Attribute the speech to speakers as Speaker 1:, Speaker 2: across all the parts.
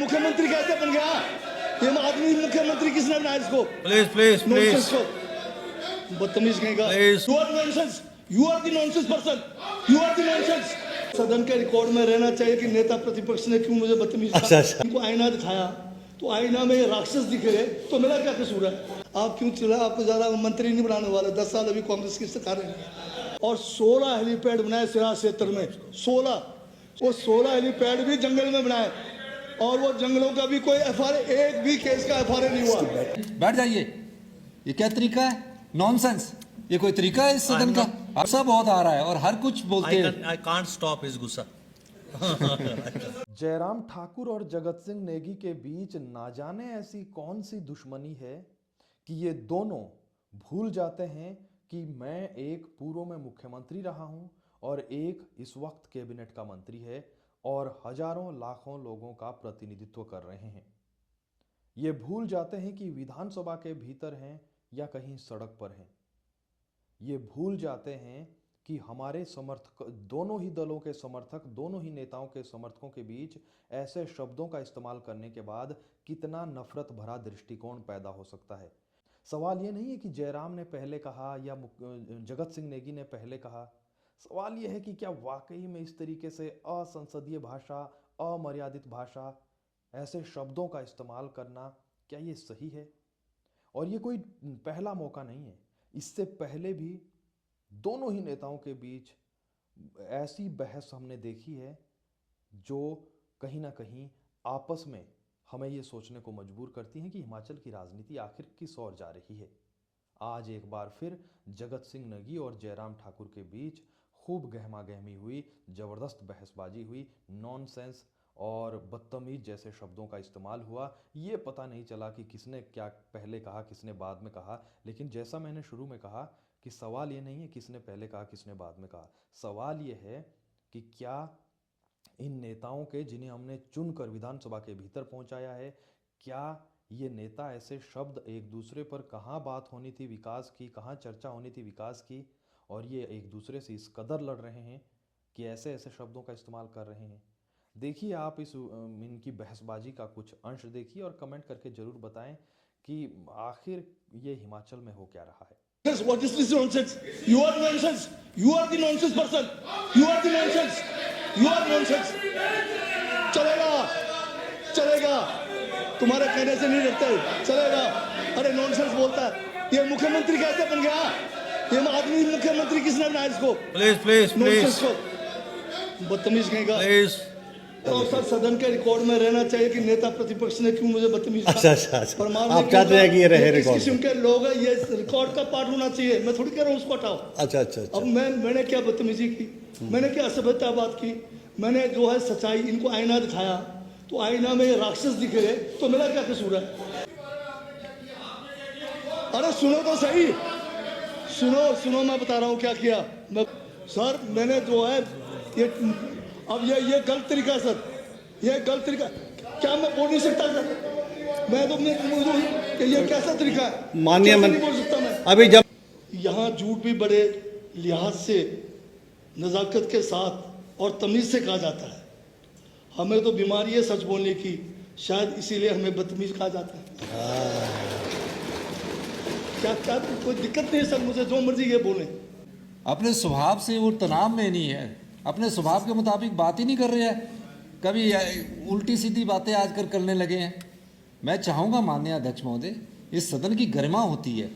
Speaker 1: मुख्यमंत्री कैसे बन गया? ये आदमी मुख्यमंत्री किसने बनाया इसको?
Speaker 2: प्लीज
Speaker 1: बदतमीज कहेगा।
Speaker 2: Please.
Speaker 1: You are nonsense, you are the nonsense person, you are the nonsense. सदन के रिकॉर्ड में रहना चाहिए कि नेता प्रतिपक्ष ने क्यों मुझे बदतमीज कहा।
Speaker 2: अच्छा।
Speaker 1: इनको आईना दिखाया तो आईना में राक्षस दिख रहे, तो मेरा क्या कसूर है? आप क्यों चिल्ला? आपको ज्यादा मंत्री नहीं बनाने वाले, 10 साल अभी कांग्रेस की सरकार है। और 16 हेलीपैड बनाए सिराज क्षेत्र में, 16। वो 16 हेलीपैड भी जंगल में बनाए, और वो जंगलों का भी कोई एफआईआर, एक भी केस का एफआईआर नहीं हुआ।
Speaker 3: बैठ जाइए। ये क्या तरीका है? नॉनसेंस। ये कोई तरीका है इस सदन का? अब सब बहुत आ रहा है और हर कुछ बोलते हैं।
Speaker 2: I can't stop his गुस्सा।
Speaker 4: जयराम ठाकुर और जगत सिंह नेगी के बीच ना जाने ऐसी कौन सी दुश्मनी है कि ये दोनों भूल जाते हैं कि मैं एक पूर्व में मुख्यमंत्री रहा हूं और एक इस वक्त कैबिनेट का मंत्री है और हजारों लाखों लोगों का प्रतिनिधित्व कर रहे हैं। ये भूल जाते हैं कि विधानसभा के भीतर हैं या कहीं सड़क पर हैं। ये भूल जाते हैं कि हमारे समर्थक, दोनों ही दलों के समर्थक, दोनों ही नेताओं के समर्थकों के बीच ऐसे शब्दों का इस्तेमाल करने के बाद कितना नफरत भरा दृष्टिकोण पैदा हो सकता है। सवाल ये नहीं है कि जयराम ने पहले कहा या जगत सिंह नेगी ने पहले कहा। सवाल यह है कि क्या वाकई में इस तरीके से असंसदीय भाषा, अमर्यादित भाषा, ऐसे शब्दों का इस्तेमाल करना, क्या ये सही है? और ये कोई पहला मौका नहीं है। इससे पहले भी दोनों ही नेताओं के बीच ऐसी बहस हमने देखी है जो कहीं ना कहीं आपस में हमें ये सोचने को मजबूर करती हैं कि हिमाचल की राजनीति आखिर किस ओर जा रही है। आज एक बार फिर जगत सिंह नेगी और जयराम ठाकुर के बीच खूब गहमा गहमी हुई, जबरदस्त बहसबाजी हुई, नॉनसेंस और बदतमीज जैसे शब्दों का इस्तेमाल हुआ। ये पता नहीं चला कि किसने क्या पहले कहा, किसने बाद में कहा। लेकिन जैसा मैंने शुरू में कहा कि सवाल ये नहीं है किसने पहले कहा, किसने बाद में कहा। सवाल ये है कि क्या इन नेताओं के, जिन्हें हमने चुनकर विधानसभा के भीतर पहुंचाया है, क्या ये नेता ऐसे शब्द, एक दूसरे पर कहाँ बात होनी थी विकास की, कहाँ चर्चा होनी थी विकास की, और ये एक दूसरे से इस कदर लड़ रहे हैं कि ऐसे ऐसे शब्दों का इस्तेमाल कर रहे हैं। देखिए आप इनकी बहसबाजी का कुछ अंश देखिए और कमेंट करके जरूर बताएं कि आखिर ये हिमाचल में हो क्या रहा है।
Speaker 1: What is this nonsense? You are nonsense. You are the nonsense person. You are the nonsense. You are nonsense. चलेगा, चलेगा। तुम्हारे कहने से नहीं डरते, चलेगा। अरे नॉनसेंस बोलता है। ये मुख्यमंत्री कैसे बन गया? ये आदमी मुख्यमंत्री किसने बनाया इसको?
Speaker 2: प्लीज
Speaker 1: बदतमीज कहेगा। तो सर सदन के रिकॉर्ड में रहना चाहिए कि नेता प्रतिपक्ष ने क्यों मुझे बदतमीज कहा।
Speaker 2: अच्छा।
Speaker 1: आप
Speaker 2: चाहते हैं कि ये रहे रिकॉर्ड?
Speaker 1: किस्म के लोग हैं, ये रिकॉर्ड का पार्ट होना चाहिए। मैं थोड़ी कह रहा हूँ उसको हटाओ।
Speaker 2: अच्छा।
Speaker 1: अब मैंने क्या बदतमीजी की, मैंने क्या असभ्यता बात की, मैंने जो है सच्चाई, इनको आईना दिखाया तो आईना में राक्षस दिख रहे, तो मेरा क्या कसूर है? अरे सुनो तो सही, सुनो मैं बता रहा हूँ क्या किया। सर मैंने जो है ये गलत तरीका सर, ये गलत तरीका। क्या मैं बोल नहीं सकता सर? मैं तो ये कैसा तरीका है?
Speaker 2: माननीय
Speaker 1: नहीं बोल सकता मैं।
Speaker 2: अभी जब
Speaker 1: यहाँ झूठ भी बड़े लिहाज से, नज़ाकत के साथ और तमीज से कहा जाता है। हमें तो बीमारी है सच बोलने की, शायद इसीलिए हमें बदतमीज कहा जाता है। क्या कोई दिक्कत नहीं है सर, मुझे जो मर्जी ये बोले।
Speaker 3: अपने स्वभाव से वो तनाव में नहीं है, अपने स्वभाव के मुताबिक बात ही नहीं कर रहे हैं। कभी उल्टी सीधी बातें आजकल करने लगे हैं। मैं चाहूँगा माननीय अध्यक्ष महोदय, इस सदन की गरिमा होती है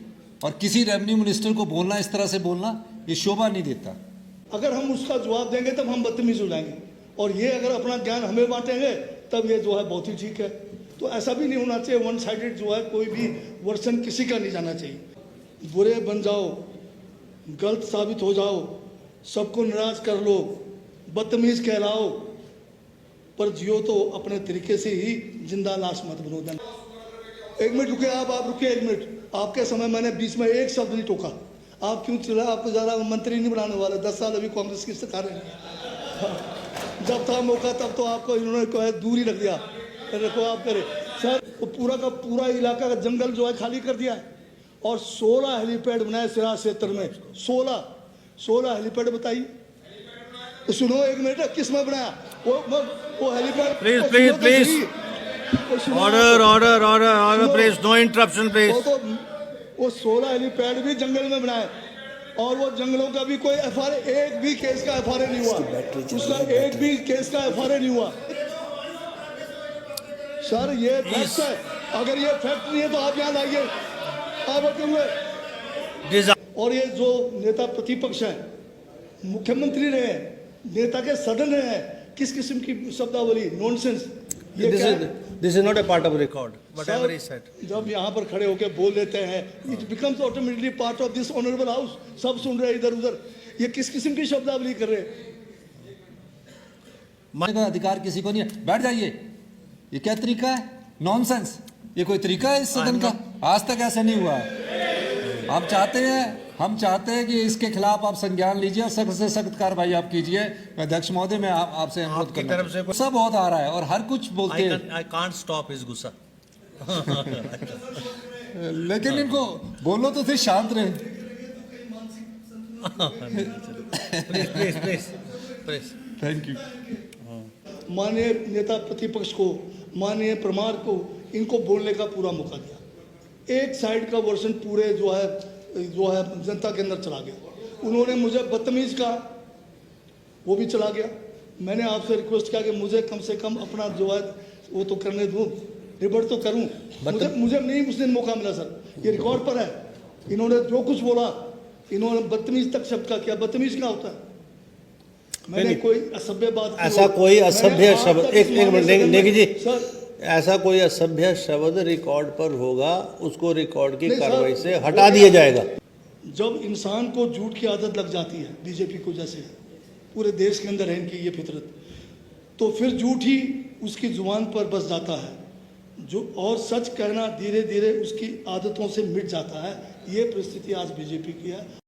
Speaker 3: और किसी रेवेन्यू मिनिस्टर को बोलना, इस तरह से बोलना, ये शोभा नहीं देता।
Speaker 1: अगर हम उसका जवाब देंगे तब हम बदतमीज हो जाएंगे, और ये अगर अपना ज्ञान हमें बांटेंगे तब ये जो है बहुत ही ठीक है। तो ऐसा भी नहीं होना चाहिए, वन साइडेड जो है कोई भी वर्सन किसी का नहीं जाना चाहिए। बुरे बन जाओ, गलत साबित हो जाओ, सबको नाराज कर लो, बदतमीज कहलाओ, पर जियो तो अपने तरीके से ही, जिंदा लाश मत बनो। एक मिनट रुके आप रुके एक मिनट। आपके समय मैंने बीच में एक शब्द नहीं टोका। आप क्यों चिल्ला? आपको ज़्यादा मंत्री नहीं बनाने वाले, 10 साल अभी कांग्रेस की सरकार है। जब था मौका तब तो आपको इन्होंने दूर ही रख दिया। देखो आप करे सर, वो पूरा का पूरा इलाका का जंगल जो है खाली कर दिया है, और 16 हेलीपैड बनाए सिराज क्षेत्र में। 16 हेलीपैड बताइए। तो सुनो एक मिनट, किस में बनाया वो हेलीपैड?
Speaker 2: प्लीज
Speaker 1: वो सुना
Speaker 2: Order,
Speaker 1: आपको?
Speaker 2: order, order, order,
Speaker 1: सुनो।
Speaker 2: please. No interruption, please.
Speaker 1: वो 16 हेलीपैड भी जंगल में बनाए और वो जंगलों का भी कोई एक भी केस का एफआरए नहीं हुआ, उसका एक भी केस का एफआरए नहीं हुआ। सर ये फैक्ट है, अगर ये फैक्ट नहीं है तो आप यहाँ लाइए, आप बैठे हुए।
Speaker 2: Desi-
Speaker 1: और ये जो नेता प्रतिपक्ष हैं, मुख्यमंत्री रहे हैं, नेता के सदन रहे हैं, किस किस्म की शब्दावली, नॉनसेंस। ये क्या है?
Speaker 2: This is not a part of record. Whatever he said.
Speaker 1: जब यहाँ पर खड़े होकर बोल देते हैं, it becomes automatically part of this honourable house. सब सुन रहे हैं इधर उधर, ये किस किस्म की शब्दावली कर रहे हैं?
Speaker 3: मानने का अधिकार किसी को नहीं है। बैठ जाइए। ये क्या तरीका है? नॉनसेंस। ये कोई तरीका है इस सदन का? आज तक ऐसा नहीं हुआ है। हम चाहते हैं कि इसके खिलाफ आप संज्ञान लीजिए और सख्त से सख्त कार्रवाई आप कीजिए। अध्यक्ष महोदय, मैं आपसे अनुरोध
Speaker 2: आपकी
Speaker 3: करना
Speaker 2: तरफ से
Speaker 3: चाहता हूं। सब बहुत आ रहा है और हर कुछ बोलते हैं,
Speaker 2: I can't stop his gussa.
Speaker 3: लेकिन इनको बोलो तो थे शांत रहे।
Speaker 2: Please.
Speaker 3: Thank you.
Speaker 1: माननीय नेता प्रतिपक्ष को, माननीय प्रमाण को, इनको बोलने का पूरा मौका दिया। एक साइड का वर्जन पूरे जो है जनता के अंदर चला गया। उन्होंने मुझे बदतमीज कहा, वो भी चला गया। मैंने आपसे रिक्वेस्ट किया कि मुझे कम से कम अपना जो है वो तो करने दूं, रिबर्ट तो करूं। मुझे नहीं उस दिन मौका मिला सर, ये रिकॉर्ड पर है। इन्होंने जो कुछ बोला, इन्होंने बदतमीज तक शब्द का किया। बदतमीज क्या होता है? मैंने कोई असभ्य बात की
Speaker 2: ऐसा
Speaker 1: हो,
Speaker 2: कोई
Speaker 1: मैंने
Speaker 2: असभ्य
Speaker 1: आज
Speaker 2: शब्द,
Speaker 1: तक
Speaker 2: एक
Speaker 1: इस
Speaker 2: मिनट
Speaker 1: मामले से
Speaker 2: नेगी जी,
Speaker 1: सर,
Speaker 2: ऐसा कोई असभ्य शब्द रिकॉर्ड पर होगा, उसको रिकॉर्ड की
Speaker 1: नहीं, सर,
Speaker 2: कार्रवाई से हटा दिया जाएगा।
Speaker 1: जब इंसान को झूठ की आदत लग जाती है, बीजेपी को जैसे पूरे देश के अंदर है इनकी ये फितरत, तो फिर झूठ ही उसकी जुबान पर बस जाता है, जो और सच कहना धीरे धीरे उसकी आदतों से मिट जाता है। ये परिस्थिति आज बीजेपी की है।